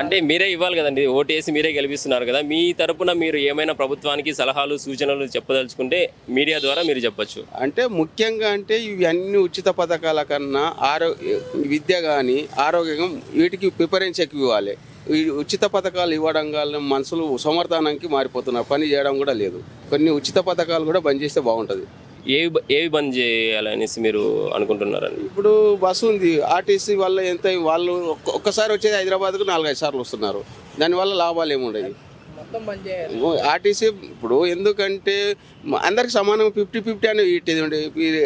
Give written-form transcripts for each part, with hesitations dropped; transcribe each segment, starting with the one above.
అంటే మీరే ఇవ్వాలి కదండి, ఓటేసి మీరే గెలిపిస్తున్నారు కదా. మీ తరపున మీరు ఏమైనా ప్రభుత్వానికి సలహాలు సూచనలు చెప్పదలుచుకుంటే మీడియా ద్వారా మీరు చెప్పొచ్చు. అంటే ముఖ్యంగా అంటే ఇవి అన్ని ఉచిత పథకాల కన్నా విద్య కానీ ఆరోగ్యం వీటికి ప్రిఫరెన్స్ ఎక్కువ ఇవ్వాలి. ఈ ఉచిత పథకాలు ఇవ్వడం వల్ల మనుషులు సమర్థానానికి మారిపోతున్నారు, పని చేయడం కూడా లేదు. కొన్ని ఉచిత పథకాలు కూడా బంద్ చేస్తే బాగుంటుంది. ఏవి బంద్ చేయాలనేసి మీరు అనుకుంటున్నారండి? ఇప్పుడు బస్సు ఉంది, ఆర్టీసీ వల్ల ఎంత వాళ్ళు ఒక్కసారి వచ్చేది హైదరాబాద్కు 4-5 సార్లు వస్తున్నారు. దానివల్ల లాభాలు ఏముండవు. ఆర్టీసీ ఇప్పుడు ఎందుకంటే అందరికి సమానం 50-50 అని ఇట్టేది.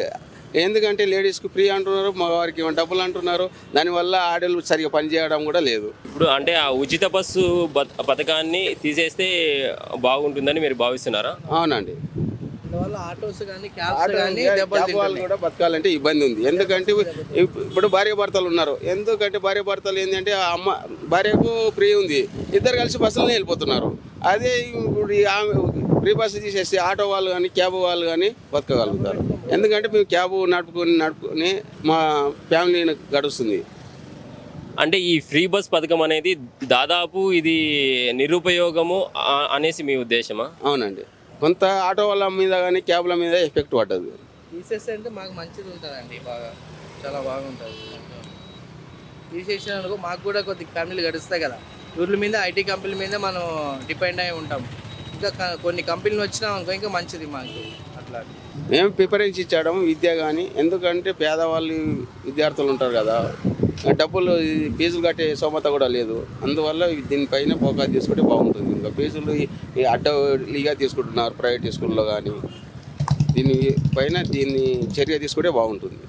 ఎందుకంటే లేడీస్కి ఫ్రీ అంటున్నారు, మగవారికి డబ్బులు అంటున్నారు. దానివల్ల ఆడలు సరిగా పనిచేయడం కూడా లేదు. ఇప్పుడు అంటే ఆ ఉచిత బస్సు పథకాన్ని తీసేస్తే బాగుంటుందని మీరు భావిస్తున్నారా? అవునండి. ఆటోస్ కానీ వాళ్ళు కూడా బతకాలంటే ఇబ్బంది ఉంది. ఎందుకంటే ఇప్పుడు భార్య భర్తలు ఉన్నారు. ఎందుకంటే భార్య భర్తలు ఏంటంటే అమ్మ భార్యకు ఫ్రీ ఉంది, ఇద్దరు కలిసి బస్సులోనే వెళ్ళిపోతున్నారు. అదే ఇప్పుడు ఫ్రీ బస్సు తీసేస్తే ఆటో వాళ్ళు కానీ క్యాబ్ వాళ్ళు కానీ బతకగలుగుతారు. ఎందుకంటే మేము క్యాబ్ నడుపుకొని మా ఫ్యామిలీని గడుస్తుంది. అంటే ఈ ఫ్రీ బస్ పథకం అనేది దాదాపు ఇది నిరుపయోగము అనేసి మీ ఉద్దేశమా? అవునండి. కొంత ఆటో వాళ్ళ మీద కానీ క్యాబ్ల మీద ఎఫెక్ట్ పడ్డది. తీసేస్తే అంటే మాకు మంచిది ఉంటుందండి, బాగా చాలా బాగుంటుంది. తీసేసినందుకు మాకు కూడా కొద్ది ఫ్యామిలీలు గడుస్తాయి కదా. ఊర్ల మీద ఐటీ కంపెనీల మీద మనం డిపెండ్ అయి ఉంటాం. ఇంకా కొన్ని కంపెనీలు వచ్చినా అనుకో ఇంకా మంచిది మాకు. అట్లా మేము ప్రిఫరెన్స్ ఇచ్చాము విద్య కానీ. ఎందుకంటే పేదవాళ్ళు విద్యార్థులు ఉంటారు కదా, డబ్బులు ఫీజులు కట్టే స్తోమత కూడా లేదు. అందువల్ల దీనిపైన ఫోకస్ తీసుకుంటే బాగుంటుంది. ఇంకా ఫీజులు అడ్డలీగా తీసుకుంటున్నారు ప్రైవేట్ స్కూల్లో కానీ. దీని చర్య తీసుకుంటే బాగుంటుంది.